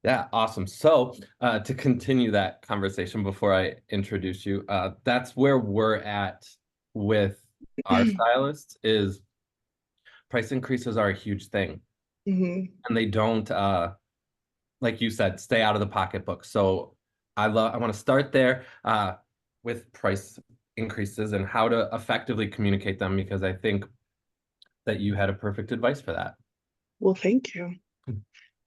Yeah, awesome. So to continue that conversation before I introduce you, that's where we're at with our stylists is price increases are a huge thing. Mhm. And they don't, like you said, stay out of the pocketbook. So I want to start there with price increases and how to effectively communicate them because I think that you had a perfect advice for that. Well, thank you.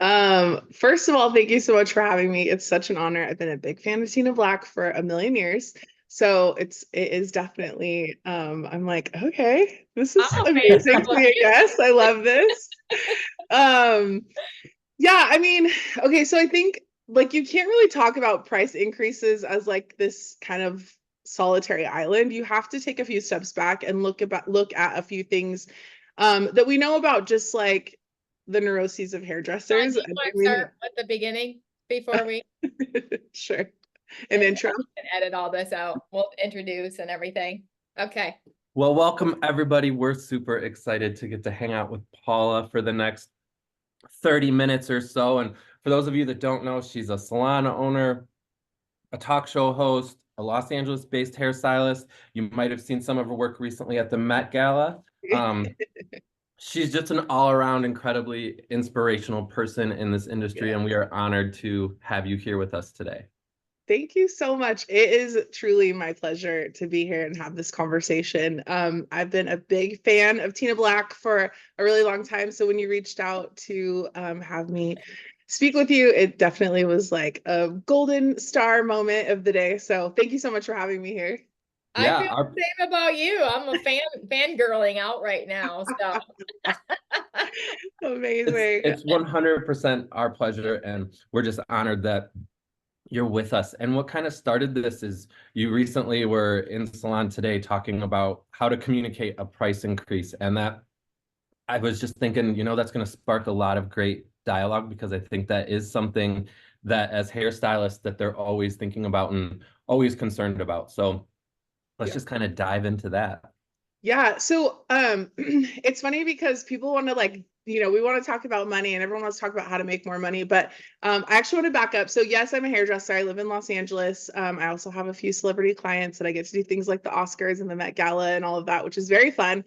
First of all, thank you so much for having me. It's such an honor. I've been a big fan of Tina Black for a million years. So it is definitely I'm like, okay, this is Oh, amazing to be a fangirling. guest. I love this. Um, yeah, I mean, okay, so I think like you can't really talk about price increases as like this kind of solitary island. You have to take a few steps back and look at a few things that we know about just like the neuroses of John, hairdressers. do you And I want to mean, start at the beginning before we sure, an and intro. edit all this out? We'll introduce and everything. Okay. Well, welcome everybody. We're super excited to get to hang out with Paula for the next 30 minutes or so. And for those of you that don't know, she's a salon owner, a talk show host, a Los Angeles-based hairstylist. You might have seen some of her work recently at the Met Gala. She's just an all-around incredibly inspirational person in this industry, Yeah. and we are honored to have you here with us today. Thank you so much. It is truly my pleasure to be here and have this conversation. I've been a big fan of Tina Black for a really long time. So when you reached out to have me speak with you, it definitely was like a golden star moment of the day. So thank you so much for having me here. I Yeah, feel the same about you. I'm a fangirling out right now. So Amazing. it's 100% our pleasure, and we're just honored that you're with us. And what kind of started this is you recently were in Salon today talking about how to communicate a price increase. And that I was just thinking, that's going to spark a lot of great dialogue because I think that is something that as hairstylists that they're always thinking about and always concerned about. So let's Yeah. just kind of dive into that. Yeah. So it's funny because people want to like, we want to talk about money and everyone wants to talk about how to make more money. But I actually want to back up. So yes, I'm a hairdresser. I live in Los Angeles. I also have a few celebrity clients that I get to do things like the Oscars and the Met Gala and all of that, which is very fun.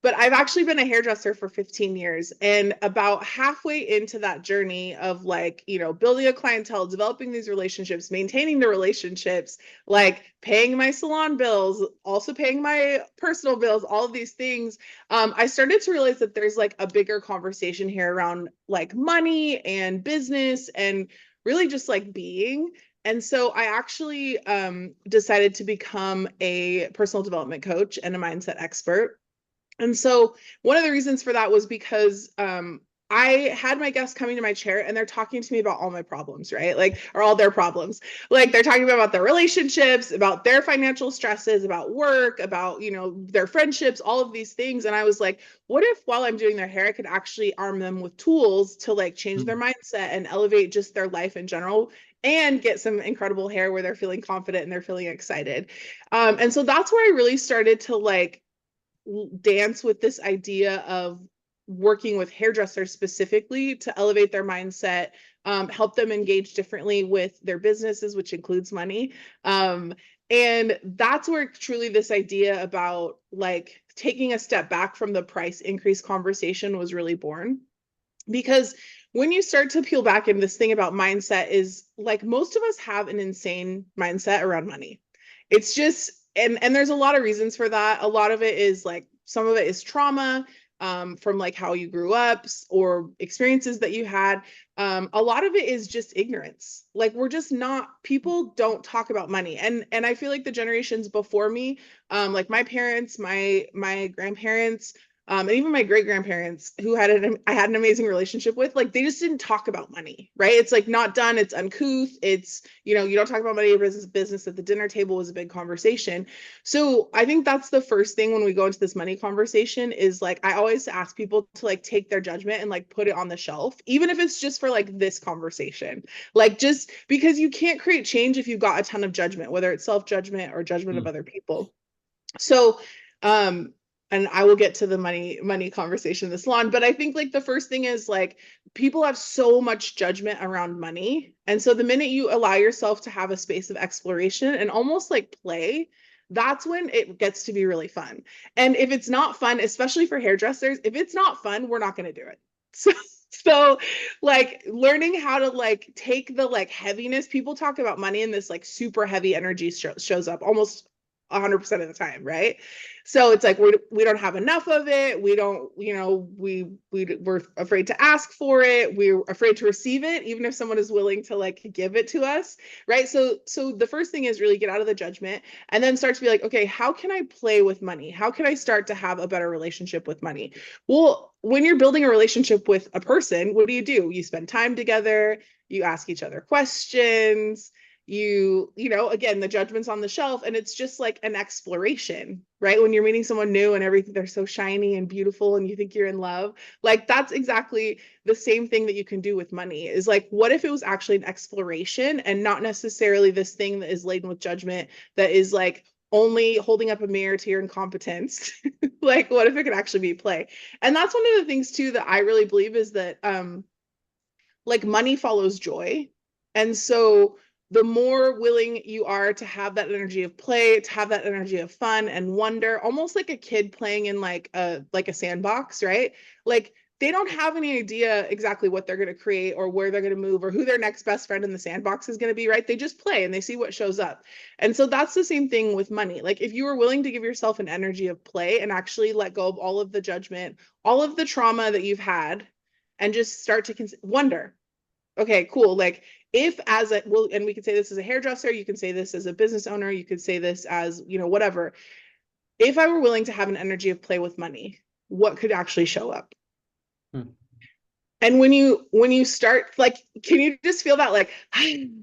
But I've actually been a hairdresser for 15 years. And about halfway into that journey of like, building a clientele, developing these relationships, maintaining the relationships, like paying my salon bills, also paying my personal bills, all of these things, I started to realize that there's like a bigger conversation here around like money and business and really just like being. And so I actually decided to become a personal development coach and a mindset expert. And so one of the reasons for that was because I had my guests coming to my chair and they're talking to me about all my problems, right? Like, or all their problems. Like they're talking about their relationships, about their financial stresses, about work, about, their friendships, all of these things. And I was like, what if while I'm doing their hair, I could actually arm them with tools to like change their mindset and elevate just their life in general and get some incredible hair where they're feeling confident and they're feeling excited. And so that's where I really started to like dance with this idea of working with hairdressers specifically to elevate their mindset, help them engage differently with their businesses, which includes money. And that's where truly this idea about like taking a step back from the price increase conversation was really born. Because when you start to peel back, and this thing about mindset is like most of us have an insane mindset around money. It's just and there's a lot of reasons for that. A lot of it is like some of it is trauma, from like how you grew up or experiences that you had. A lot of it is just ignorance. Like we're just not, people don't talk about money. And I feel like the generations before me, like my parents, my grandparents, and even my great grandparents who I had an amazing relationship with, like they just didn't talk about money, right? It's like not done, it's uncouth, it's, you don't talk about money or business at the dinner table was a big conversation. So I think that's the first thing when we go into this money conversation is like, I always ask people to like take their judgment and like put it on the shelf, even if it's just for like this conversation, like just because you can't create change if you've got a ton of judgment, whether it's self-judgment or judgment of other people. So, um, and I will get to the money conversation in the salon, but I think like the first thing is like people have so much judgment around money. And so the minute you allow yourself to have a space of exploration and almost like play, that's when it gets to be really fun. And if it's not fun, especially for hairdressers, if it's not fun, we're not going to do it. So like learning how to like take the like heaviness, people talk about money and this like super heavy energy shows up almost 100% of the time, right? So it's like we don't have enough of it. We don't, you know, we're afraid to ask for it. We're afraid to receive it, even if someone is willing to like give it to us, right? So the first thing is really get out of the judgment and then start to be like, okay, how can I play with money? How can I start to have a better relationship with money? Well, when you're building a relationship with a person, what do? You spend time together, you ask each other questions, you know, again, the judgment's on the shelf, and it's just like an exploration, right? When you're meeting someone new and everything, they're so shiny and beautiful and you think you're in love, like that's exactly the same thing that you can do with money. Is like, what if it was actually an exploration and not necessarily this thing that is laden with judgment, that is like only holding up a mirror to your incompetence? Like, what if it could actually be play? And that's one of the things too that I really believe is that like money follows joy. And so the more willing you are to have that energy of play, to have that energy of fun and wonder, almost like a kid playing in like a sandbox, right? Like they don't have any idea exactly what they're going to create or where they're going to move or who their next best friend in the sandbox is going to be, right? They just play and they see what shows up. And so that's the same thing with money. Like if you were willing to give yourself an energy of play and actually let go of all of the judgment, all of the trauma that you've had, and just start to wonder, okay, cool. Like if as a, well, and we could say this as a hairdresser, you can say this as a business owner, you could say this as, you know, whatever. If I were willing to have an energy of play with money, what could actually show up? And when you start, like, can you just feel that like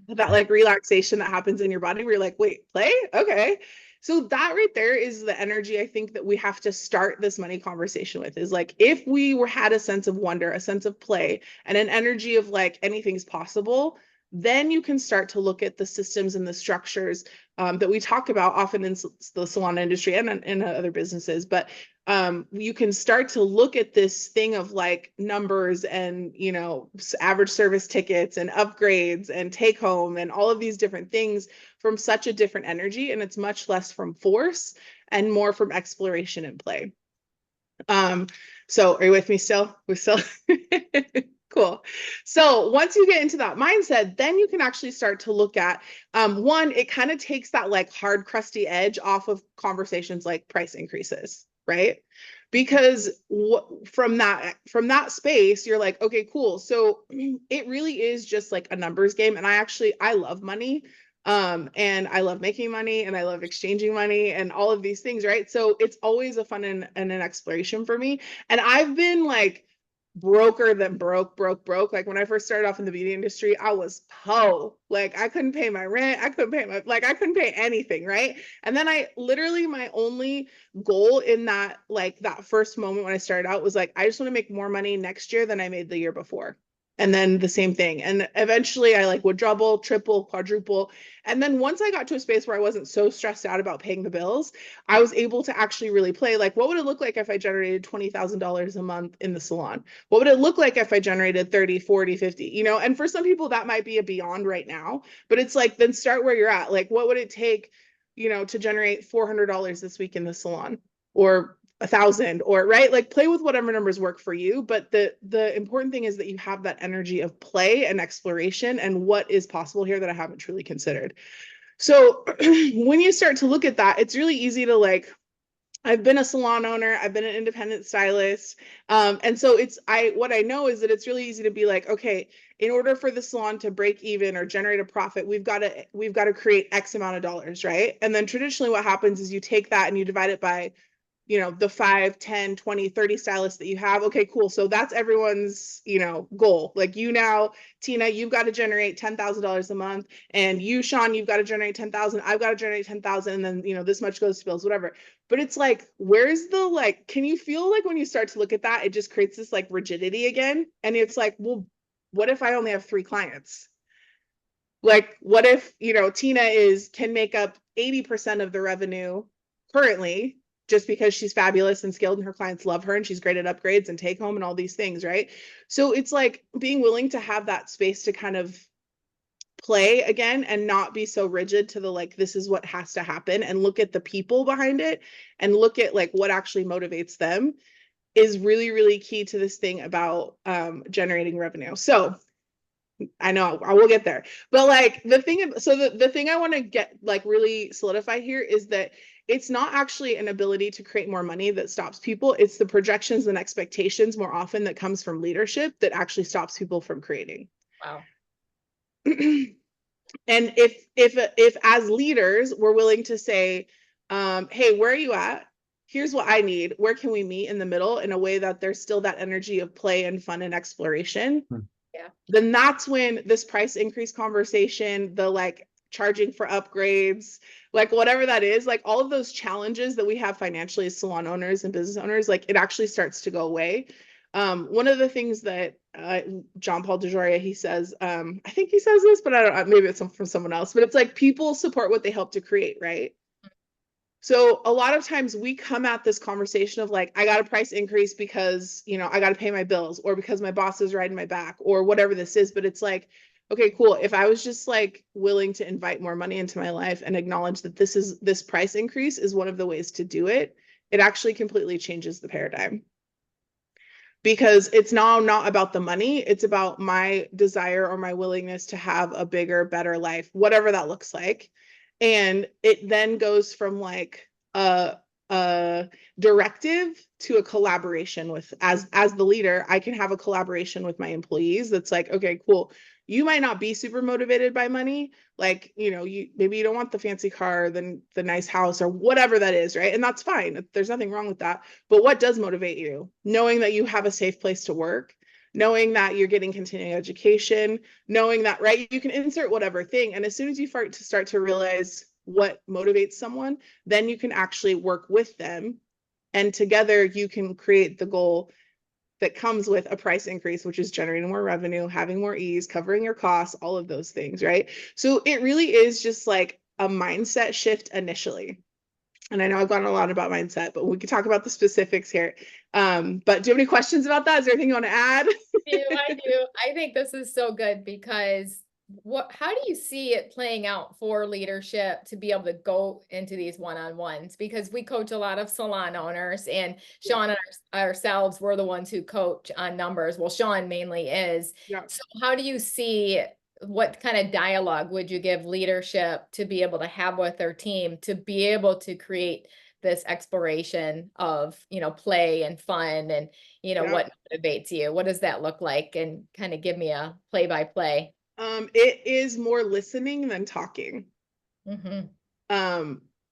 that like relaxation that happens in your body where you're like, wait, play? Okay. So that right there is the energy I think that we have to start this money conversation with, is like, if we had a sense of wonder, a sense of play, and an energy of like anything's possible, then you can start to look at the systems and the structures that we talk about often in the salon industry and in other businesses. But you can start to look at this thing of like numbers and, you know, average service tickets and upgrades and take home and all of these different things from such a different energy. And it's much less from force and more from exploration and play. So are you with me still? We're still cool. So once you get into that mindset, then you can actually start to look at one, it kind of takes that like hard, crusty edge off of conversations like price increases, right? Because from that space, you're like, okay, cool. So it really is just like a numbers game. And I love money. And I love making money and I love exchanging money and all of these things, right? So it's always a fun and an exploration for me. And I've been like broker than broke. Like when I first started off in the beauty industry, I was like I couldn't pay my rent, I couldn't pay anything, right? And then my only goal in that first moment when I started out was like, I just want to make more money next year than I made the year before. And then the same thing. And eventually I would double, triple, quadruple. And then once I got to a space where I wasn't so stressed out about paying the bills, I was able to actually really play. Like, what would it look like if I generated $20,000 a month in the salon? What would it look like if I generated 30, 40, 50, you know? And for some people that might be a beyond right now, but it's like, then start where you're at. Like, what would it take, you know, to generate $400 this week in the salon, or 1,000, or right? Like play with whatever numbers work for you. But the important thing is that you have that energy of play and exploration and what is possible here that I haven't truly considered. So when you start to look at that, it's really easy to like, I've been a salon owner, I've been an independent stylist. And so what I know is that it's really easy to be like, okay, in order for the salon to break even or generate a profit, we've got to create X amount of dollars, right? And then traditionally what happens is you take that and you divide it by, you know, the 5, 10, 20, 30 stylists that you have. Okay, cool. So that's everyone's, you know, goal. Like you now, Tina, you've got to generate $10,000 a month. And you, Sean, you've got to generate 10,000. I've got to generate 10,000. And then, you know, this much goes to bills, whatever. But it's like, where's the, like, can you feel like when you start to look at that, it just creates this like rigidity again? And it's like, well, what if I only have 3 clients? Like, what if, you know, Tina can make up 80% of the revenue currently, just because she's fabulous and skilled and her clients love her and she's great at upgrades and take home and all these things, right? So it's like being willing to have that space to kind of play again and not be so rigid to the like, this is what has to happen, and look at the people behind it and look at like what actually motivates them is really, really key to this thing about generating revenue. So I know I will get there, but like the thing, so the thing I want to get like really solidify here is that it's not actually an ability to create more money that stops people. It's the projections and expectations more often that comes from leadership that actually stops people from creating. Wow. And if as leaders we're willing to say, hey, where are you at? Here's what I need. Where can we meet in the middle in a way that there's still that energy of play and fun and exploration? Yeah. Then that's when this price increase conversation, the like charging for upgrades, like whatever that is, like all of those challenges that we have financially as salon owners and business owners, like it actually starts to go away. One of the things that John Paul DeJoria, he says, I think he says this, but I don't, maybe it's from someone else, but it's like people support what they help to create, right? So a lot of times we come at this conversation of like, I got a price increase because, you know, I got to pay my bills, or because my boss is riding my back, or whatever this is. But it's like, okay, cool. If I was just like willing to invite more money into my life and acknowledge that this price increase is one of the ways to do it, it actually completely changes the paradigm. Because it's now not about the money, it's about my desire or my willingness to have a bigger, better life, whatever that looks like. And it then goes from like a directive to a collaboration with, as the leader, I can have a collaboration with my employees that's like, okay, cool. You might not be super motivated by money. Like, you know, maybe you don't want the fancy car, the nice house, or whatever that is, right? And that's fine. There's nothing wrong with that. But what does motivate you? Knowing that you have a safe place to work, knowing that you're getting continuing education, knowing that, right, you can insert whatever thing. And as soon as you start to realize what motivates someone, then you can actually work with them. And together you can create the goal that comes with a price increase, which is generating more revenue, having more ease, covering your costs, all of those things, right? So it really is just like a mindset shift initially. And I know I've gone a lot about mindset, but we can talk about the specifics here. But do you have any questions about that? Is there anything you want to add? I do. I think this is so good because how do you see it playing out for leadership to be able to go into these one-on-ones? Because we coach a lot of salon owners, and Sean and ourselves, we're the ones who coach on numbers. Well, Sean mainly is. Yeah. So how do you see, what kind of dialogue would you give leadership to be able to have with their team to be able to create this exploration of, you know, play and fun and, you know, what motivates you? What does that look like? And kind of give me a play-by-play. It is more listening than talking.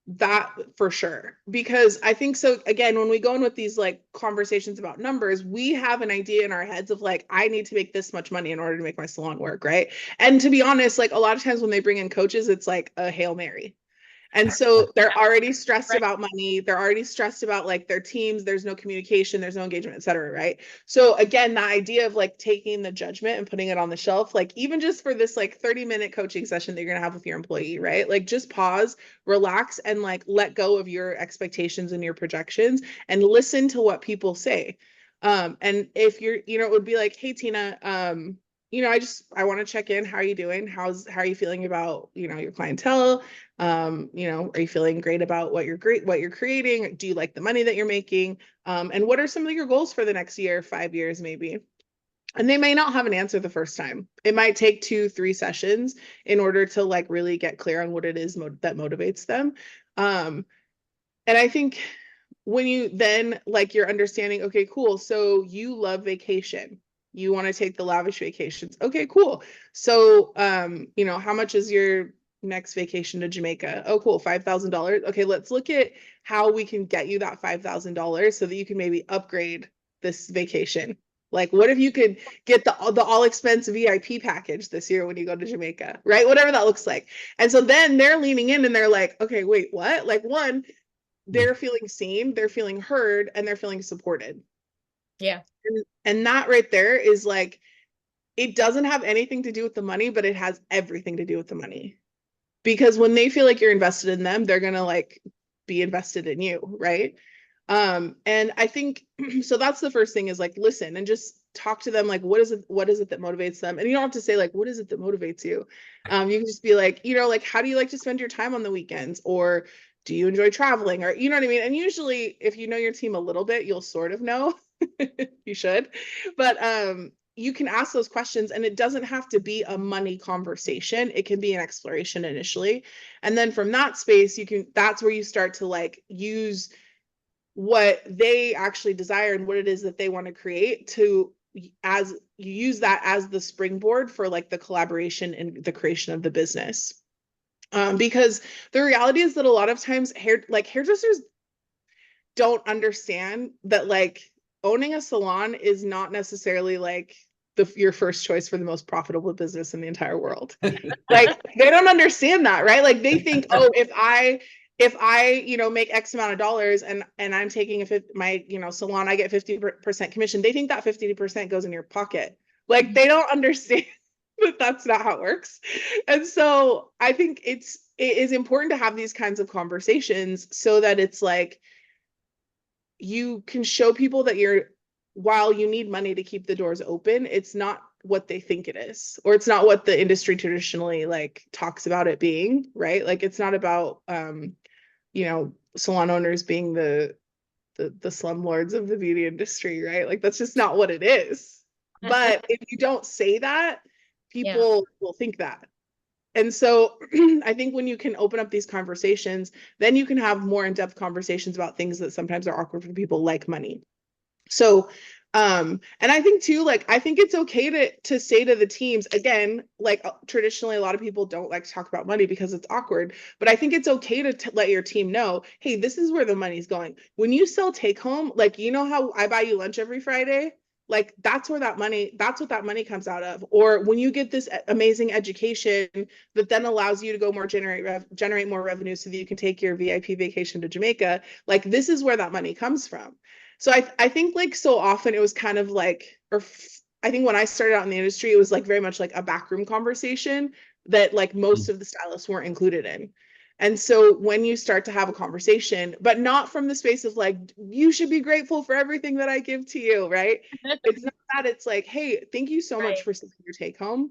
That for sure. Because I think so, again, when we go in with these like conversations about numbers, we have an idea in our heads of like, I need to make this much money in order to make my salon work, right? And to be honest, like a lot of times when they bring in coaches, it's like a Hail Mary. And so they're already stressed about money. They're already stressed about like their teams. There's no communication, there's no engagement, et cetera, right? So again, the idea of like taking the judgment and putting it on the shelf, like even just for this like 30-minute coaching session that you're gonna have with your employee, right? Like just pause, relax, and like let go of your expectations and your projections and listen to what people say. And if you're, you know, it would be like, hey, Tina, you know, I want to check in. How are you doing? How are you feeling about, you know, your clientele? You know, are you feeling great about what you're creating? Do you like the money that you're making? And what are some of your goals for the next year, 5 years, maybe? And they may not have an answer the first time. It might take 2-3 sessions in order to like really get clear on what it is that motivates them. And I think when you then like you're understanding, okay, cool. So you love vacation. You want to take the lavish vacations. Okay, cool. So, you know, how much is your next vacation to Jamaica? Oh, cool. $5,000. Okay, let's look at how we can get you that $5,000 so that you can maybe upgrade this vacation. Like, what if you could get the all expense VIP package this year when you go to Jamaica, right? Whatever that looks like. And so then they're leaning in and they're like, okay, wait, what? Like, one, they're feeling seen, they're feeling heard, and they're feeling supported. Yeah. And that right there is like, it doesn't have anything to do with the money, but it has everything to do with the money. Because when they feel like you're invested in them, they're going to like be invested in you, right? And I think, so that's the first thing is like, listen and just talk to them. Like, what is it that motivates them? And you don't have to say like, what is it that motivates you? You can just be like, like, how do you like to spend your time on the weekends? Or do you enjoy traveling? Or, you know what I mean? And usually if you know your team a little bit, you'll sort of know. You should, but, you can ask those questions, and it doesn't have to be a money conversation. It can be an exploration initially. And then from that space, that's where you start to like use what they actually desire and what it is that they want to create as you use that as the springboard for like the collaboration and the creation of the business. Because the reality is that a lot of times hairdressers don't understand that like owning a salon is not necessarily like your first choice for the most profitable business in the entire world. Like they don't understand that, right? Like they think, oh, if I make X amount of dollars and I'm taking my salon, I get 50% commission. They think that 50% goes in your pocket. Like they don't understand that that's not how it works. And so I think it is important to have these kinds of conversations so that it's like you can show people that while you need money to keep the doors open, it's not what they think it is, or it's not what the industry traditionally like talks about it being, right? Like it's not about salon owners being the slumlords of the beauty industry, right? Like that's just not what it is. But if you don't say that, people will think that. And so I think when you can open up these conversations, then you can have more in-depth conversations about things that sometimes are awkward for people, like money. So, and I think too, like, I think it's okay to say to the teams, again, like traditionally, a lot of people don't like to talk about money because it's awkward, but I think it's okay to let your team know, hey, this is where the money's going. When you sell take home, like, you know how I buy you lunch every Friday? Like that's what that money comes out of. Or when you get this amazing education that then allows you to go generate more revenue so that you can take your VIP vacation to Jamaica, like this is where that money comes from. So I think like so often it was kind of like, I think when I started out in the industry, it was like very much like a backroom conversation that like most of the stylists weren't included in. And so when you start to have a conversation, but not from the space of like, you should be grateful for everything that I give to you, right? It's not that. It's like, hey, thank you so much for selling your take home.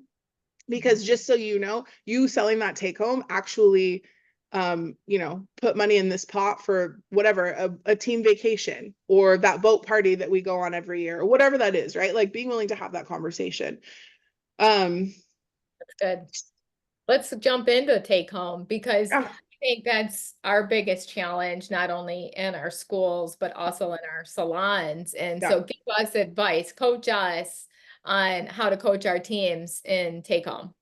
Because just so you know, you selling that take home actually, put money in this pot for whatever, a team vacation or that boat party that we go on every year or whatever that is, right? Like being willing to have that conversation. That's good. Let's jump into take home because I think that's our biggest challenge, not only in our schools, but also in our salons. And so give us advice, coach us on how to coach our teams in take home.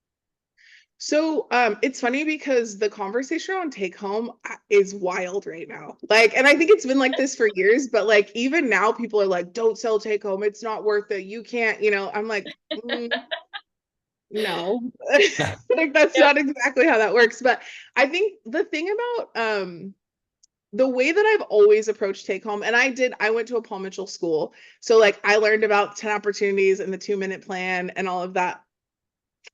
So it's funny because the conversation on take home is wild right now. Like, and I think it's been like this for years, but like even now people are like, don't sell take home. It's not worth it. You can't, I'm like, no, like that's not exactly how that works. But I think the thing about the way that I've always approached take home, and I went to a Paul Mitchell school. So like I learned about 10 opportunities and the 2-minute plan and all of that.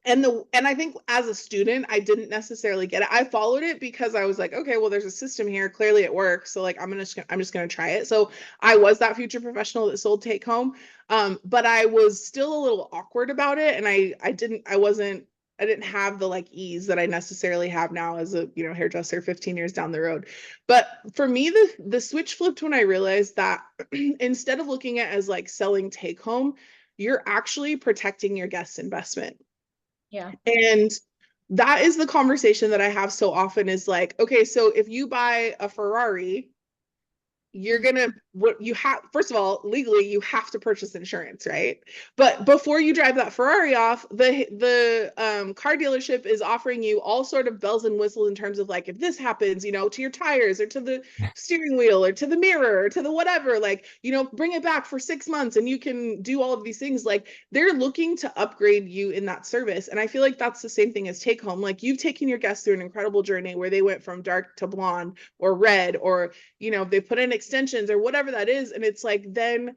And I think as a student, I didn't necessarily get it. I followed it because I was like, okay, well, there's a system here. Clearly it works. So like, I'm just going to try it. So I was that future professional that sold take home. But I was still a little awkward about it. And I didn't have the like ease that I necessarily have now as a, hairdresser 15 years down the road. But for me, the switch flipped when I realized that instead of looking at it as like selling take home, you're actually protecting your guest's investment. Yeah. And that is the conversation that I have so often is like, okay, so if you buy a Ferrari, you're gonna, first of all, legally, you have to purchase insurance, right? But before you drive that Ferrari off, the car dealership is offering you all sort of bells and whistles in terms of like, if this happens, to your tires or to the steering wheel or to the mirror or to the whatever, like, bring it back for 6 months and you can do all of these things. Like they're looking to upgrade you in that service. And I feel like that's the same thing as take home. Like you've taken your guests through an incredible journey where they went from dark to blonde or red, or, they put in extensions or whatever that is. And it's like, then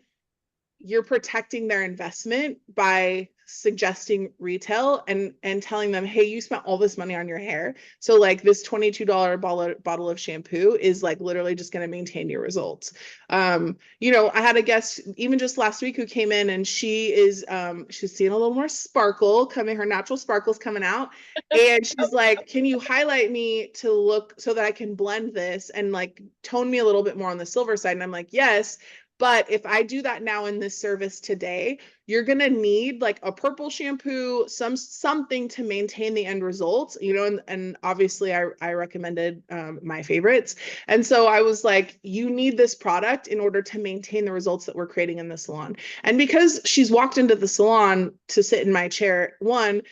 you're protecting their investment by suggesting retail and telling them, hey, you spent all this money on your hair. So like this $22 bottle of shampoo is like literally just going to maintain your results. You know, I had a guest even just last week who came in and she's seeing a little more sparkle coming, her natural sparkles coming out. And she's like, can you highlight me to look so that I can blend this and like tone me a little bit more on the silver side? And I'm like, yes. But if I do that now in this service today, you're going to need like a purple shampoo, something to maintain the end results, you know, and obviously I recommended my favorites. And so I was like, you need this product in order to maintain the results that we're creating in the salon. And because she's walked into the salon to sit in my chair, one,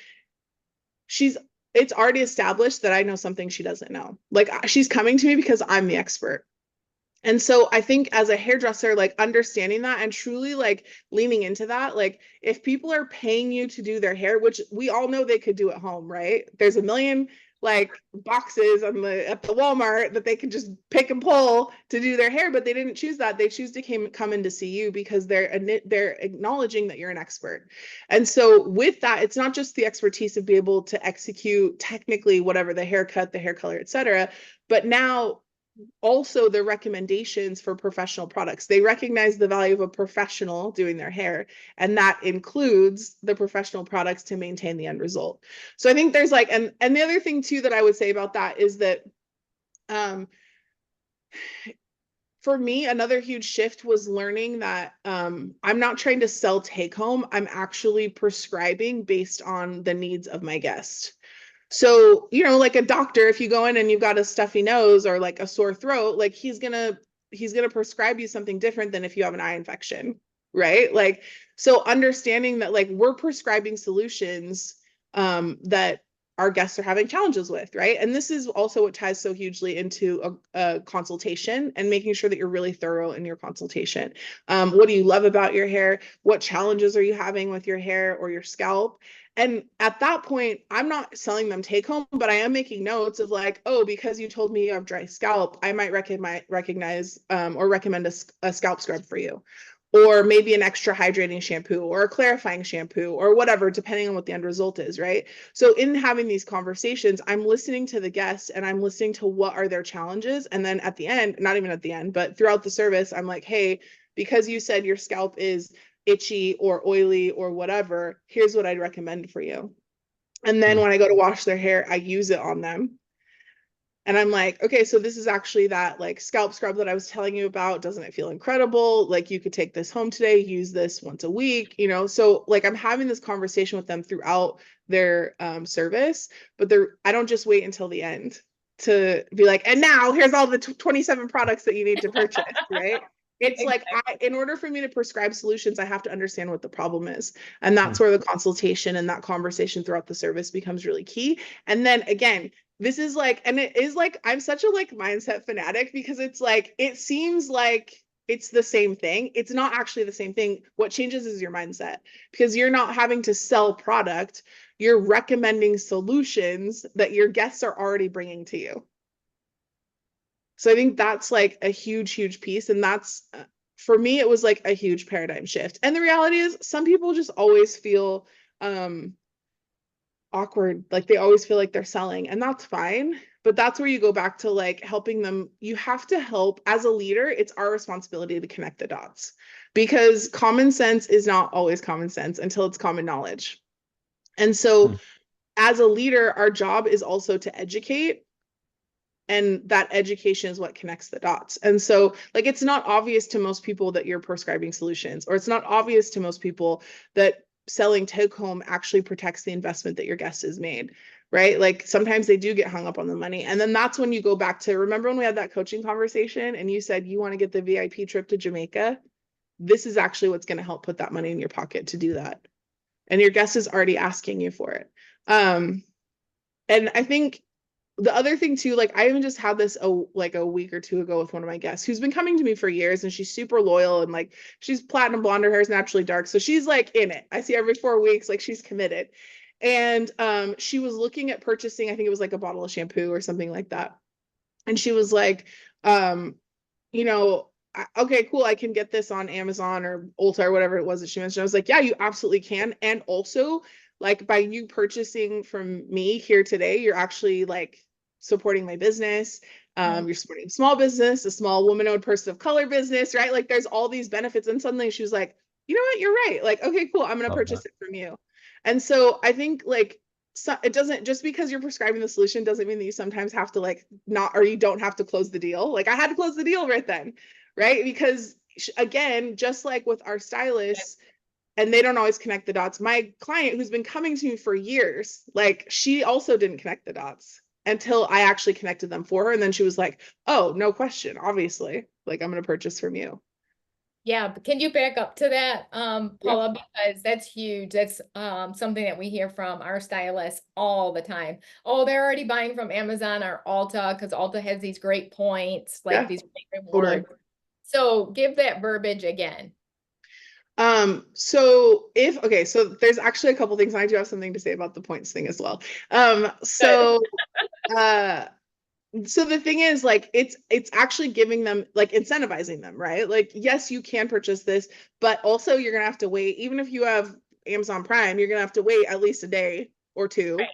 it's already established that I know something she doesn't know. Like she's coming to me because I'm the expert. And so I think as a hairdresser, like understanding that and truly like leaning into that, like if people are paying you to do their hair, which we all know they could do at home, right? There's a million like boxes at the Walmart that they can just pick and pull to do their hair, but they didn't choose that. They choose to come in to see you because they're acknowledging that you're an expert. And so with that, it's not just the expertise of being able to execute technically whatever the haircut, the hair color, etc., but now also the recommendations for professional products. They recognize the value of a professional doing their hair, and that includes the professional products to maintain the end result. So I think there's like, and the other thing too that I would say about that is that for me, another huge shift was learning that I'm not trying to sell take home. I'm actually prescribing based on the needs of my guest. So, you know, like a doctor, if you go in and you've got a stuffy nose or like a sore throat, like he's gonna prescribe you something different than if you have an eye infection, right? Like, so understanding that like we're prescribing solutions that our guests are having challenges with, right? And this is also what ties so hugely into a consultation and making sure that you're really thorough in your consultation. What do you love about your hair? What challenges are you having with your hair or your scalp? And at that point, I'm not selling them take home, but I am making notes of like, oh, because you told me you have dry scalp, I might recognize or recommend a scalp scrub for you, or maybe an extra hydrating shampoo or a clarifying shampoo or whatever, depending on what the end result is, right? So in having these conversations, I'm listening to the guests and I'm listening to what are their challenges. And then at the end, not even at the end, but throughout the service, I'm like, hey, because you said your scalp is itchy or oily or whatever, here's what I'd recommend for you. And then when I go to wash their hair, I use it on them. And I'm like, okay, so this is actually that like scalp scrub that I was telling you about. Doesn't it feel incredible? Like you could take this home today, use this once a week, you know? So like I'm having this conversation with them throughout their service, but I don't just wait until the end to be like, and now here's all the 27 products that you need to purchase, right? It's exactly. Like, in order for me to prescribe solutions, I have to understand what the problem is. And that's where the consultation and that conversation throughout the service becomes really key. And then again, this is like, and it is like, I'm such a like mindset fanatic because it's like, it seems like it's the same thing. It's not actually the same thing. What changes is your mindset because you're not having to sell product. You're recommending solutions that your guests are already bringing to you. So I think that's like a huge, huge piece. And that's, for me, it was like a huge paradigm shift. And the reality is some people just always feel awkward. Like they always feel like they're selling, and that's fine. But that's where you go back to like helping them. You have to help as a leader. It's our responsibility to connect the dots because common sense is not always common sense until it's common knowledge. And so as a leader, our job is also to educate. And that education is what connects the dots. And so like, it's not obvious to most people that you're prescribing solutions, or it's not obvious to most people that selling take home actually protects the investment that your guest has made, right? Like sometimes they do get hung up on the money. And then that's when you go back to, remember when we had that coaching conversation and you said, you want to get the VIP trip to Jamaica? This is actually what's going to help put that money in your pocket to do that. And your guest is already asking you for it. And I think the other thing too, like I even just had this like a week or two ago with one of my guests who's been coming to me for years, and she's super loyal and like she's platinum blonde, her hair is naturally dark, so she's like in it. I see her every 4 weeks, like she's committed. And she was looking at purchasing, I think it was like a bottle of shampoo or something like that, and she was like, you know, okay, cool, I can get this on Amazon or Ulta or whatever it was that she mentioned. I was like, yeah, you absolutely can. And also, like, by you purchasing from me here today, you're actually like supporting my business. You're supporting small business, a small woman-owned person of color business, right? Like, there's all these benefits. And suddenly she was like, you know what, you're right. Like, okay, cool, I'm gonna Love purchase that. it from you. And so I think like, so it doesn't, just because you're prescribing the solution doesn't mean that you sometimes have to like not, or you don't have to close the deal. Like, I had to close the deal right then, right? Because again, just like with our stylists, and they don't always connect the dots. My client who's been coming to me for years, like, she also didn't connect the dots until I actually connected them for her. And then she was like, oh, no question, obviously, like, I'm going to purchase from you. Yeah, but can you back up to that, Yeah. Paula, because that's huge. That's something that we hear from our stylists all the time. Oh, they're already buying from Amazon or Ulta because Ulta has these great points, like Yeah, these great totally. rewards. So give that verbiage again. So if, okay, so there's actually a couple things, and I do have something to say about the points thing as well. Good. Uh, so the thing is, like, it's actually giving them, like, incentivizing them, right? Like, yes, you can purchase this, but also you're gonna have to wait. Even if you have Amazon Prime, you're gonna have to wait at least a day or two Right.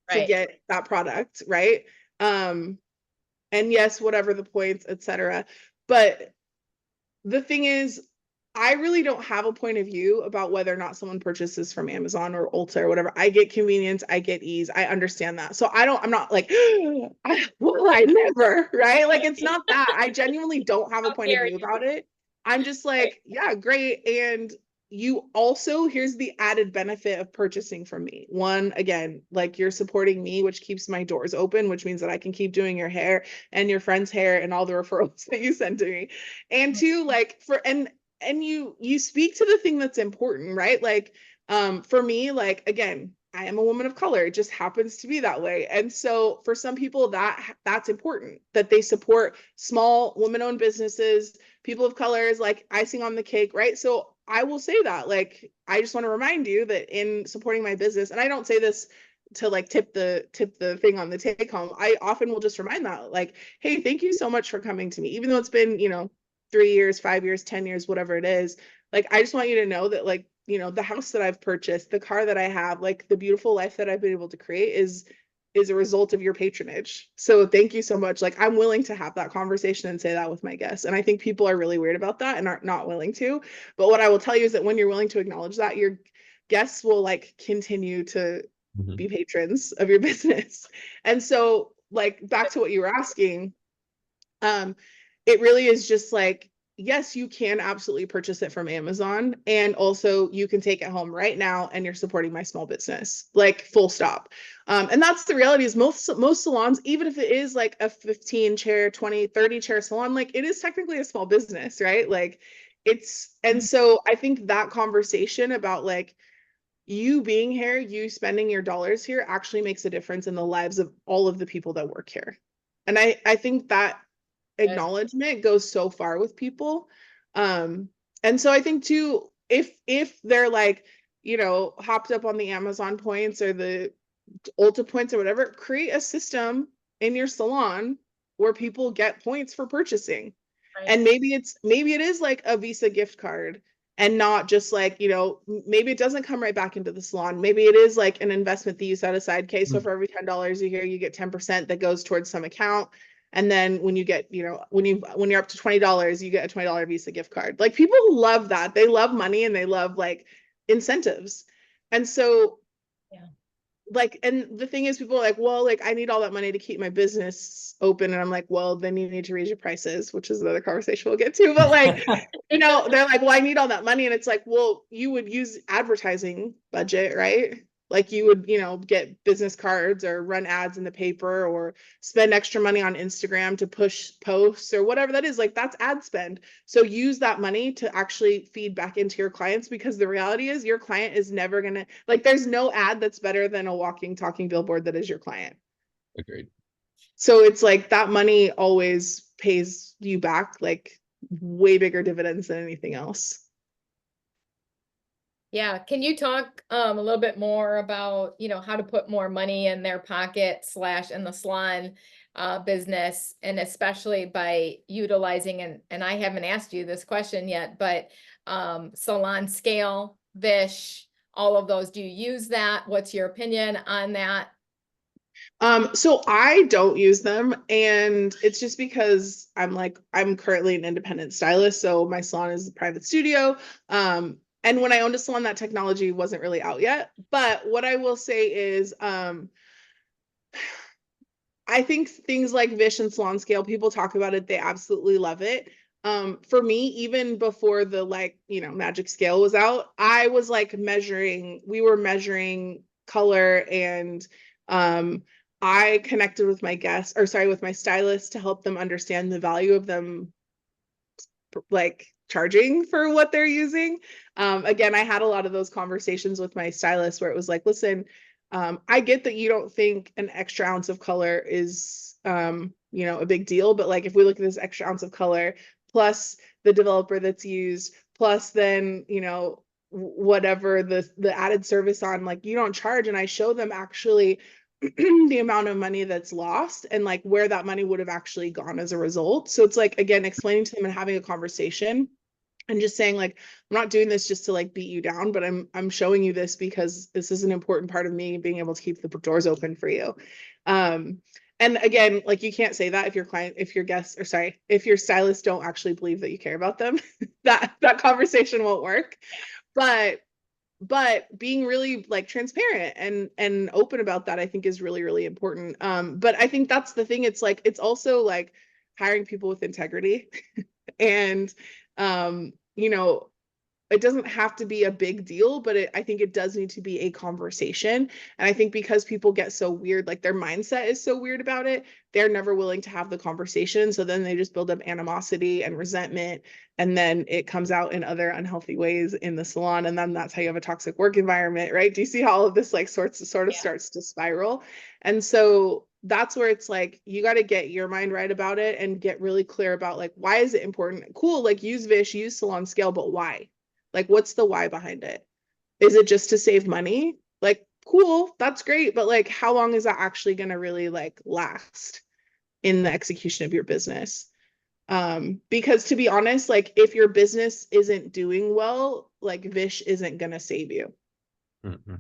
to Right. get that product, right? And yes, whatever the points, etc. But the thing is, I really don't have a point of view about whether or not someone purchases from Amazon or Ulta or whatever. I get convenience, I get ease, I understand that. So I'm not like, I never, right? Like, it's not that. I genuinely don't have a How point of dare view you? about it. I'm just Right. like, yeah, great. And you also, here's the added benefit of purchasing from me. One, again, like, you're supporting me, which keeps my doors open, which means that I can keep doing your hair and your friend's hair and all the referrals that you send to me. And two, like, and you speak to the thing that's important, right? Like, for me, like, again, I am a woman of color, it just happens to be that way. And so for some people, that's important, that they support small women-owned businesses, people of color is like icing on the cake, right? So I will say that, like, I just want to remind you that in supporting my business, and I don't say this to like tip the thing on the take home, I often will just remind that, like, hey, thank you so much for coming to me, even though it's been, 3 years, 5 years, 10 years, whatever it is. Like, I just want you to know that, like, the house that I've purchased, the car that I have, like, the beautiful life that I've been able to create is a result of your patronage. So thank you so much. Like, I'm willing to have that conversation and say that with my guests. And I think people are really weird about that and are not willing to. But what I will tell you is that when you're willing to acknowledge that, your guests will, like, continue to be patrons of your business. And so, like, back to what you were asking, it really is just like, yes, you can absolutely purchase it from Amazon, and also you can take it home right now and you're supporting my small business, like, full stop. And that's the reality, is most salons, even if it is like a 15 chair, 20, 30 chair salon, like, it is technically a small business, right? Like, and so I think that conversation about, like, you being here, you spending your dollars here actually makes a difference in the lives of all of the people that work here. And I think that acknowledgement goes so far with people. And so I think too, if they're like, hopped up on the Amazon points or the Ulta points or whatever, create a system in your salon where people get points for purchasing. Right. And maybe it is like a Visa gift card, and not just like, maybe it doesn't come right back into the salon. Maybe it is like an investment that you set aside. Okay, so for every $10 you hear, you get 10% that goes towards some account. And then when you get, when you're up to $20, you get a $20 Visa gift card. Like, people love that. They love money and they love, like, incentives. And so, Yeah. like, and the thing is, people are like, well, like, I need all that money to keep my business open. And I'm like, well, then you need to raise your prices, which is another conversation we'll get to. But, like, they're like, well, I need all that money. And it's like, well, you would use advertising budget, right? Like, you would, get business cards or run ads in the paper or spend extra money on Instagram to push posts or whatever that is. Like, that's ad spend. So use that money to actually feed back into your clients, because the reality is your client is never going to, like, there's no ad that's better than a walking, talking billboard that is your client. Agreed. So it's like that money always pays you back, like, way bigger dividends than anything else. Yeah. Can you talk a little bit more about, how to put more money in their pocket / in the salon? business, and especially by utilizing, and I haven't asked you this question yet, but Salon Scale, Vish, all of those, do you use that? What's your opinion on that? So I don't use them, and it's just because I'm currently an independent stylist, so my salon is a private studio. And when I owned a salon, that technology wasn't really out yet. But what I will say is, I think things like Vish and Salon Scale, people talk about it, they absolutely love it. For me, even before the magic scale was out, I was we were measuring color, and I connected with with my stylist to help them understand the value of them charging for what they're using. Again, I had a lot of those conversations with my stylist where it was like, listen, I get that you don't think an extra ounce of color is, a big deal, but if we look at this extra ounce of color plus the developer that's used, plus then, whatever the added service on, you don't charge. And I show them actually the amount of money that's lost and where that money would have actually gone as a result. So it's again, explaining to them and having a conversation and just saying I'm not doing this just to beat you down, but I'm showing you this because this is an important part of me being able to keep the doors open for you. And again, you can't say that if if your stylists don't actually believe that you care about them, that conversation won't work. But being really transparent and open about that, I think is really, really important. But I think that's the thing. It's it's also hiring people with integrity and, it doesn't have to be a big deal, but I think it does need to be a conversation. And I think because people get so weird, their mindset is so weird about it, they're never willing to have the conversation. So then they just build up animosity and resentment. And then it comes out in other unhealthy ways in the salon. And then that's how you have a toxic work environment, right? Do you see how all of this sort of starts to spiral? And so that's where it's you got to get your mind right about it and get really clear about why is it important? Cool, use Vish, use Salon Scale, but why? What's the why behind it? Is it just to save money? Cool, that's great, but how long is that actually going to really last in the execution of your business? Because to be honest, if your business isn't doing well, Vish isn't going to save you. Mm-hmm.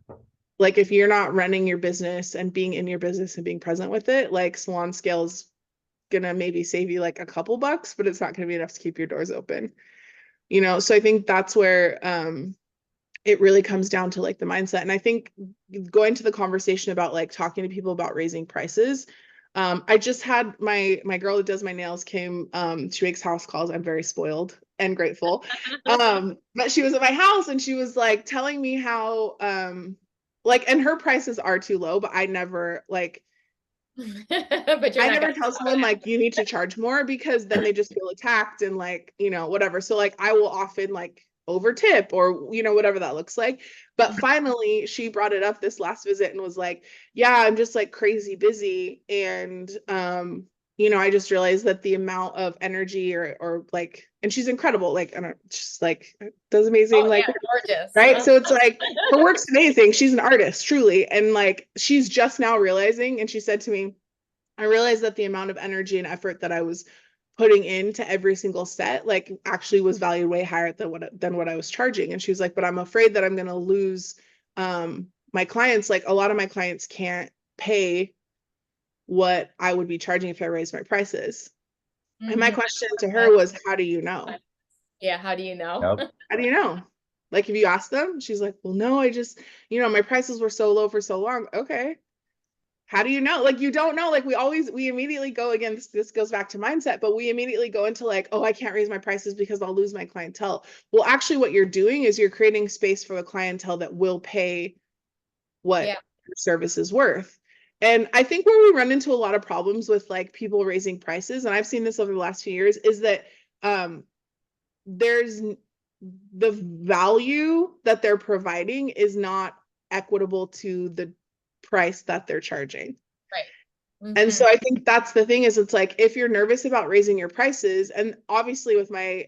If you're not running your business and being in your business and being present with it, Salon Scale's gonna maybe save you a couple bucks, but it's not gonna be enough to keep your doors open. So I think that's where it really comes down to the mindset. And I think going to the conversation about talking to people about raising prices. I just had my girl that does my nails came, she makes house calls. I'm very spoiled and grateful. But she was at my house and she was telling me how and her prices are too low, but I never but I never tell someone you need to charge more, because then they just feel attacked and whatever. So I will often over tip or whatever that looks like. But finally she brought it up this last visit and was yeah, I'm just crazy busy, and I just realized that the amount of energy or and she's incredible, I don't, she's does amazing, gorgeous, right? So it's her work's amazing. She's an artist, truly. And she's just now realizing, and she said to me, I realized that the amount of energy and effort that I was putting into every single set actually was valued way higher than what I was charging. And she was but I'm afraid that I'm going to lose my clients. A lot of my clients can't pay what I would be charging if I raised my prices. Mm-hmm. And my question to her was, how do you know? Yeah, how do you know? Yep. How do you know? If you ask them? She's well, no, I just, my prices were so low for so long. Okay. How do you know? You don't know. We immediately go, again, this goes back to mindset, but we immediately go into oh, I can't raise my prices because I'll lose my clientele. Well, actually what you're doing is you're creating space for the clientele that will pay what your service is worth. And I think where we run into a lot of problems with people raising prices, and I've seen this over the last few years, is that there's the value that they're providing is not equitable to the price that they're charging. Right. Mm-hmm. And so I think that's the thing, is it's if you're nervous about raising your prices, and obviously with my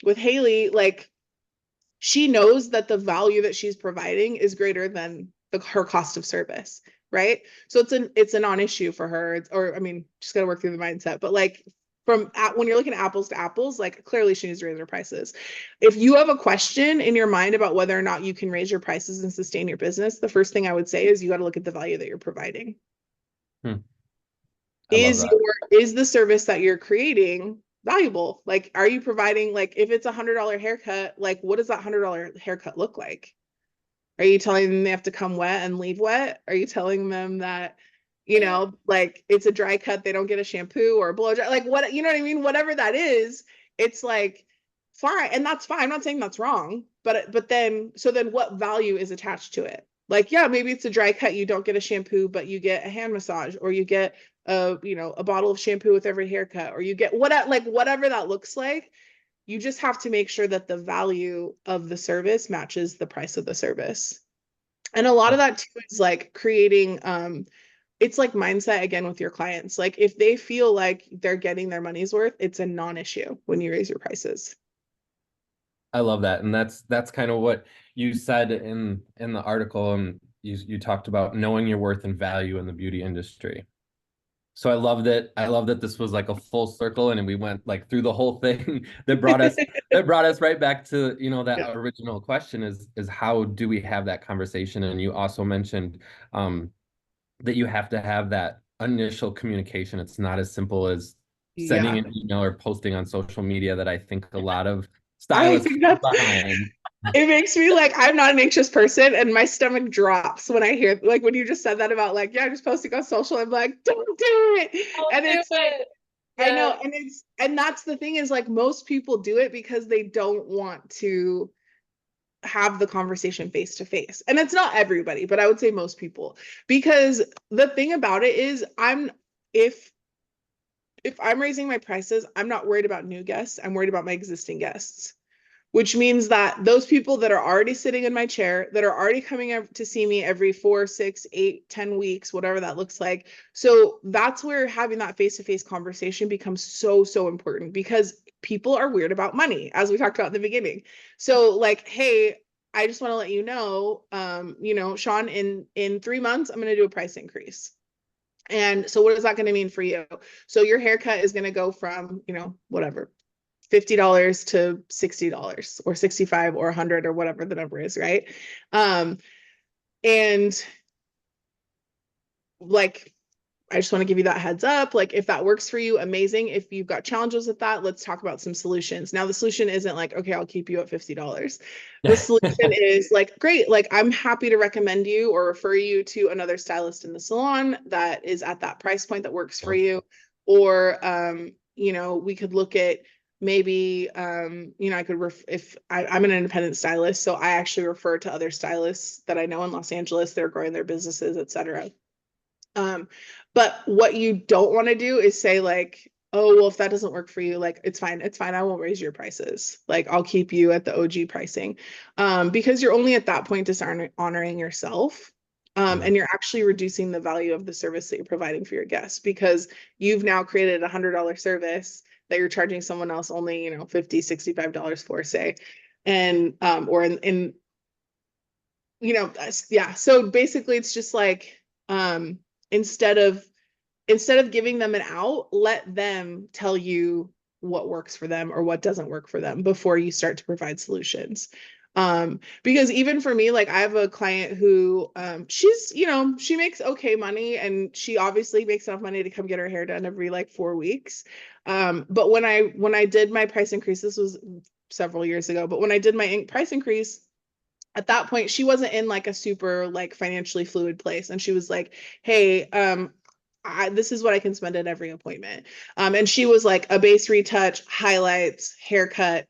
with Haley, she knows that the value that she's providing is greater than her cost of service. right? So it's a non-issue for her. Or I mean, just got to work through the mindset. But like when you're looking at apples to apples, like clearly she needs to raise her prices. If you have a question in your mind about whether or not you can raise your prices and sustain your business, the first thing I would say is you got to look at the value that you're providing. I love that. Is the service that you're creating valuable? Like, are you providing, like, if it's $100 haircut, like, what does that $100 haircut look like? Are you telling them they have to come wet and leave wet? Are you telling them that, you know, like it's a dry cut, they don't get a shampoo or a blow dry, like what, you know what I mean? Whatever that is, it's like, fine. And that's fine. I'm not saying that's wrong, but then what value is attached to it? Like, yeah, maybe it's a dry cut. You don't get a shampoo, but you get a hand massage, or you get a bottle of shampoo with every haircut, or you get whatever that looks like. You just have to make sure that the value of the service matches the price of the service. And a lot of that too is like creating, it's like mindset again with your clients. Like if they feel like they're getting their money's worth, it's a non-issue when you raise your prices. I love that. And that's kind of what you said in the article. And you talked about knowing your worth and value in the beauty industry. So I love that this was like a full circle, and we went like through the whole thing that brought us right back to, that original question is how do we have that conversation? And you also mentioned that you have to have that initial communication. It's not as simple as sending an email or posting on social media that I think a lot of stylists behind. It makes me like, I'm not an anxious person, and my stomach drops when I hear, like, when you just said that about like, just posting on social, I'm like, don't do it. I know. And that's the thing is like, most people do it because they don't want to have the conversation face to face. And it's not everybody, but I would say most people, because the thing about it is if I'm raising my prices, I'm not worried about new guests. I'm worried about my existing guests, which means that those people that are already sitting in my chair, that are already coming to see me every 4, 6, 8, 10 weeks, whatever that looks like. So that's where having that face-to-face conversation becomes so, so important, because people are weird about money, as we talked about in the beginning. So like, hey, I just want to let you know, Sean, in 3 months, I'm going to do a price increase. And so what is that going to mean for you? So your haircut is going to go from, whatever, $50 to $60 or $65 or $100 or whatever the number is, right? And like, I just want to give you that heads up. Like, if that works for you, amazing. If you've got challenges with that, let's talk about some solutions. Now, the solution isn't like, okay, I'll keep you at $50. The solution is like, great, like I'm happy to recommend you or refer you to another stylist in the salon that is at that price point that works for you. Or, we could look at maybe, I could if I'm an independent stylist, so I actually refer to other stylists that I know in Los Angeles. They're growing their businesses, etc. But what you don't want to do is say like, oh, well, if that doesn't work for you, like, it's fine. I won't raise your prices. Like, I'll keep you at the OG pricing. Because you're only at that point dishonoring yourself. And you're actually reducing the value of the service that you're providing for your guests, because you've now created a $100 service that you're charging someone else only, $50, $65 for, say. And, or So basically it's just like, instead of giving them an out, let them tell you what works for them or what doesn't work for them before you start to provide solutions. Because even for me, like I have a client who, she's, she makes okay money, and she obviously makes enough money to come get her hair done every like 4 weeks. But when I did my price increase, this was several years ago, but when I did my price increase, at that point, she wasn't in like a super like financially fluid place. And she was like, hey, this is what I can spend at every appointment. And she was like a base retouch, highlights, haircut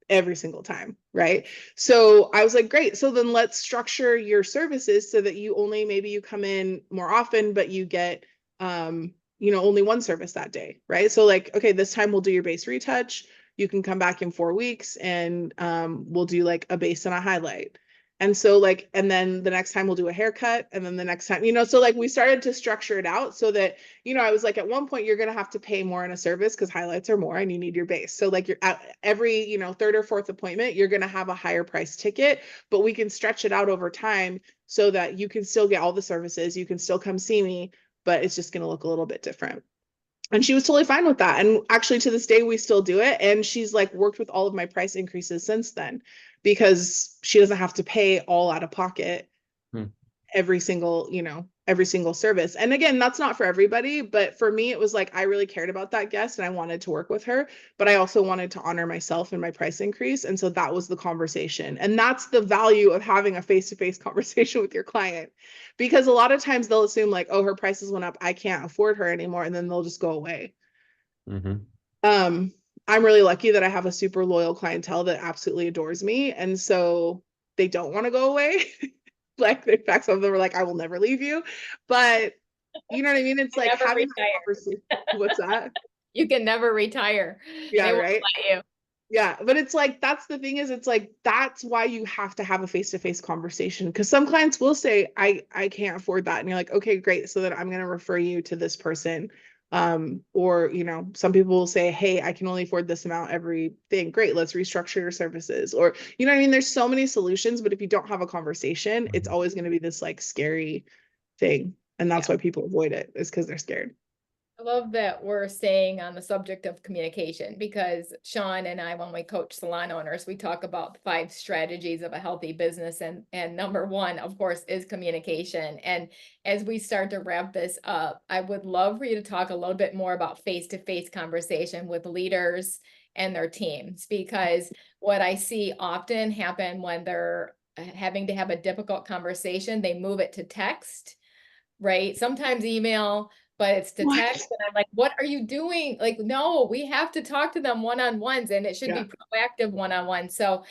every single time. Right. So I was like, great. So then let's structure your services so that maybe you come in more often, but you get, only one service that day. Right. So like, okay, this time we'll do your base retouch. You can come back in 4 weeks and we'll do like a base and a highlight. And so like, and then the next time we'll do a haircut, and then the next time, you know, so like we started to structure it out so that, you know, I was like, at one point you're going to have to pay more in a service because highlights are more and you need your base. So like you're at every, you know, third or fourth appointment, you're going to have a higher price ticket, but we can stretch it out over time so that you can still get all the services. You can still come see me, but it's just going to look a little bit different. And she was totally fine with that. And actually to this day, we still do it. And she's like worked with all of my price increases since then because she doesn't have to pay all out of pocket every single, you know, every single service. And again, that's not for everybody, but for me, it was like, I really cared about that guest and I wanted to work with her, but I also wanted to honor myself and my price increase. And so that was the conversation. And that's the value of having a face-to-face conversation with your client, because a lot of times they'll assume like, oh, her prices went up, I can't afford her anymore. And then they'll just go away. I'm really lucky that I have a super loyal clientele that absolutely adores me. And so they don't want to go away. Like, in fact, some of them were like, I will never leave you. But you know what I mean? It's like having that conversation. What's that? You can never retire. Yeah, They won't right. let you. Yeah, but it's like, that's the thing is, it's like, that's why you have to have a face-to-face conversation, because some clients will say, I can't afford that. And you're like, okay, great. So then I'm going to refer you to this person. Or, you know, some people will say, hey, I can only afford this amount everything. Great, let's restructure your services. Or, you know what I mean? There's so many solutions, but if you don't have a conversation, it's always going to be this like scary thing. And that's why people avoid it, is because they're scared. I love that we're staying on the subject of communication, because Sean and I, when we coach salon owners, we talk about the 5 strategies of a healthy business. And number 1, of course, is communication. And as we start to wrap this up, I would love for you to talk a little bit more about face-to-face conversation with leaders and their teams, because what I see often happen when they're having to have a difficult conversation, they move it to text, right? Sometimes email, but it's to text. And I'm like, what are you doing? Like, no, we have to talk to them one-on-ones, and it should be proactive one-on-one. So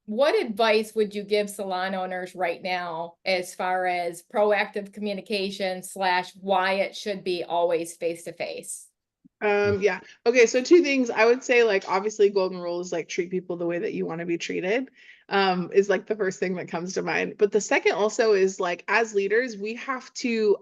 what advice would you give salon owners right now as far as proactive communication / why it should be always face-to-face? Yeah. Okay. So 2 things I would say, like, obviously golden rule is like treat people the way that you want to be treated, is like the first thing that comes to mind. But the second also is like, as leaders, we have to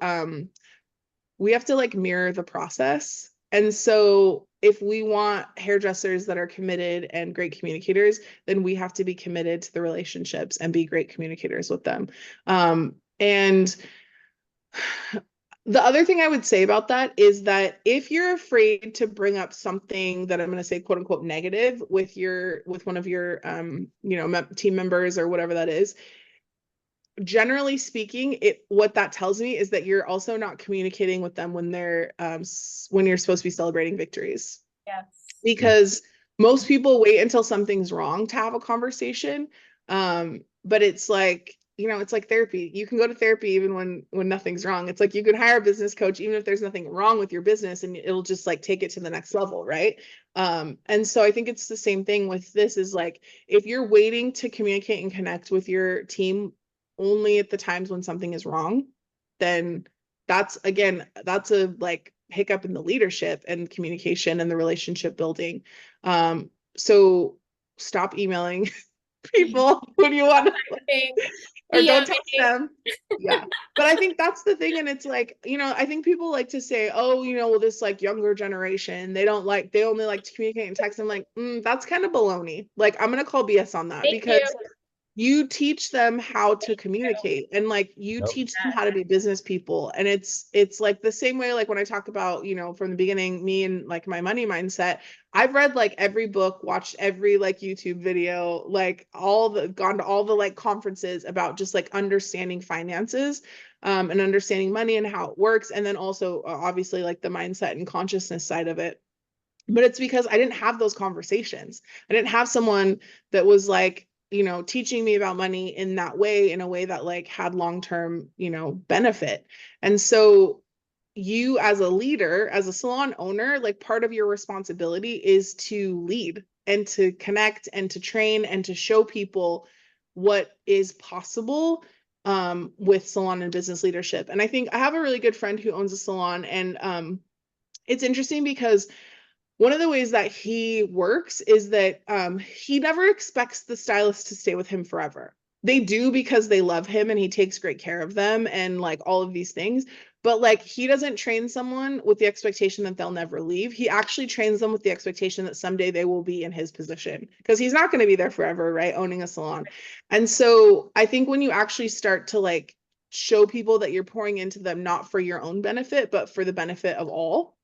like mirror the process. And so if we want hairdressers that are committed and great communicators, then we have to be committed to the relationships and be great communicators with them. And the other thing I would say about that is that if you're afraid to bring up something that I'm going to say, quote unquote, negative with one of your, you know, team members or whatever that is, generally speaking, what that tells me is that you're also not communicating with them when they're, when you're supposed to be celebrating victories. Yes. Because most people wait until something's wrong to have a conversation. But it's like, you know, it's like therapy. You can go to therapy even when nothing's wrong. It's like you can hire a business coach even if there's nothing wrong with your business, and it'll just like take it to the next level, right? And so I think it's the same thing with this, is like, if you're waiting to communicate and connect with your team only at the times when something is wrong, then that's a like hiccup in the leadership and communication and the relationship building. So stop emailing people when you want to, or don't text them. Yeah. But I think that's the thing. And it's like, you know, I think people like to say, oh, you know, well, this like younger generation, they only like to communicate and text. I'm like, that's kind of baloney. Like, I'm going to call BS on that, because you teach them how to communicate, and like you teach them how to be business people. And it's like the same way, like when I talk about, you know, from the beginning, me and like my money mindset, I've read like every book, watched every like YouTube video, like gone to all the like conferences about just like understanding finances, and understanding money and how it works. And then also obviously like the mindset and consciousness side of it. But it's because I didn't have those conversations. I didn't have someone that was like, you know, teaching me about money in that way, in a way that like had long-term, you know, benefit. And so you as a leader, as a salon owner, like part of your responsibility is to lead and to connect and to train and to show people what is possible with salon and business leadership. And I think I have a really good friend who owns a salon, and it's interesting because one of the ways that he works is that he never expects the stylist to stay with him forever. they do because they love him and he takes great care of them and like all of these things. But like he doesn't train someone with the expectation that they'll never leave. He actually trains them with the expectation that someday they will be in his position because he's not going to be there forever, right? Owning a salon. And so I think when you actually start to like show people that you're pouring into them not for your own benefit, but for the benefit of all,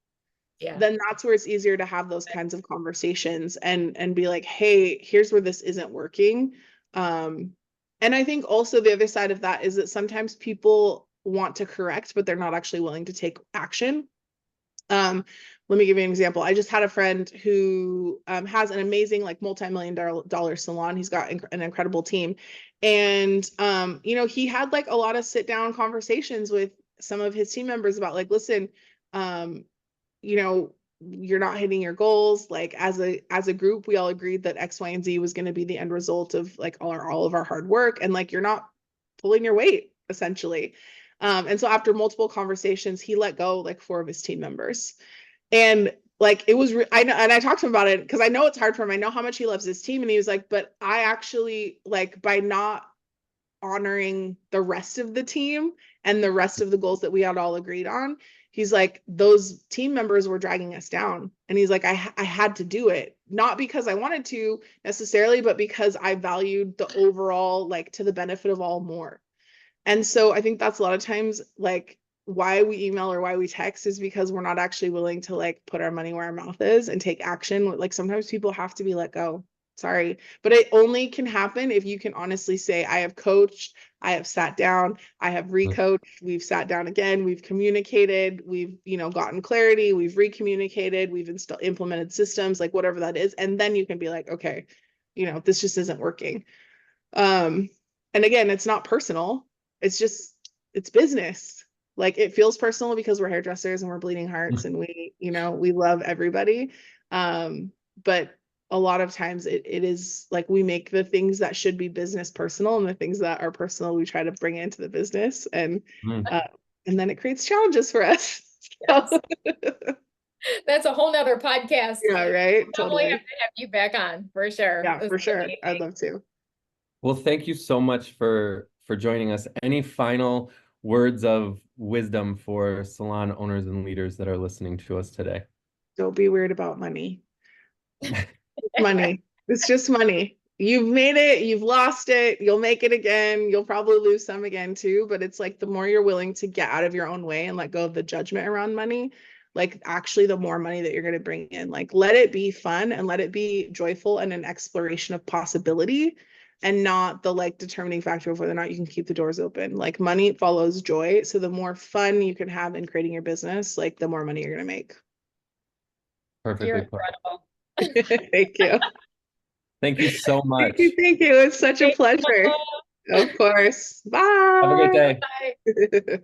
then that's where it's easier to have those kinds of conversations and be like, hey, here's where this isn't working. And I think also the other side of that is that sometimes people want to correct, but they're not actually willing to take action. Let me give you an example. I just had a friend who has an amazing, like multi-million-dollar salon. He's got an incredible team. And, you know, he had like a lot of sit down conversations with some of his team members about like, listen, you know, you're not hitting your goals. Like as a group, we all agreed that X, Y, and Z was going to be the end result of like all of our hard work. And like, you're not pulling your weight essentially. And so after multiple conversations, he let go like 4 of his team members. And like, it was, I know, and I talked to him about it because I know it's hard for him. I know how much he loves his team. And he was like, but I actually like by not honoring the rest of the team and the rest of the goals that we had all agreed on, he's like, those team members were dragging us down. And he's like, I had to do it, not because I wanted to necessarily, but because I valued the overall, like to the benefit of all more. And so I think that's a lot of times like why we email or why we text is because we're not actually willing to like put our money where our mouth is and take action. Like sometimes people have to be let go. Sorry, but it only can happen if you can honestly say, I have coached, I have sat down, I have recoached, we've sat down again, we've communicated, we've, you know, gotten clarity, we've recommunicated, we've implemented systems, like whatever that is. And then you can be like, okay, you know, this just isn't working. And again, it's not personal. It's just, it's business. Like it feels personal because we're hairdressers and we're bleeding hearts and we, you know, we love everybody. But a lot of times it is like we make the things that should be business personal and the things that are personal, we try to bring into the business and then it creates challenges for us. Yes. That's a whole nother podcast. Yeah, right. Totally have to have you back on for sure. Yeah, for sure. Amazing. I'd love to. Well, thank you so much for joining us. Any final words of wisdom for salon owners and leaders that are listening to us today? Don't be weird about money. Money. It's just money. You've made it, you've lost it, you'll make it again, you'll probably lose some again too, but it's like the more you're willing to get out of your own way and let go of the judgment around money, like actually the more money that you're going to bring in. Like let it be fun and let it be joyful and an exploration of possibility and not the like determining factor of whether or not you can keep the doors open. Like money follows joy. So the more fun you can have in creating your business, like the more money you're going to make. Perfectly You're put. incredible. Thank you. Thank you so much. Thank you. It's such a pleasure. Of course. Bye. Have a great day. Bye.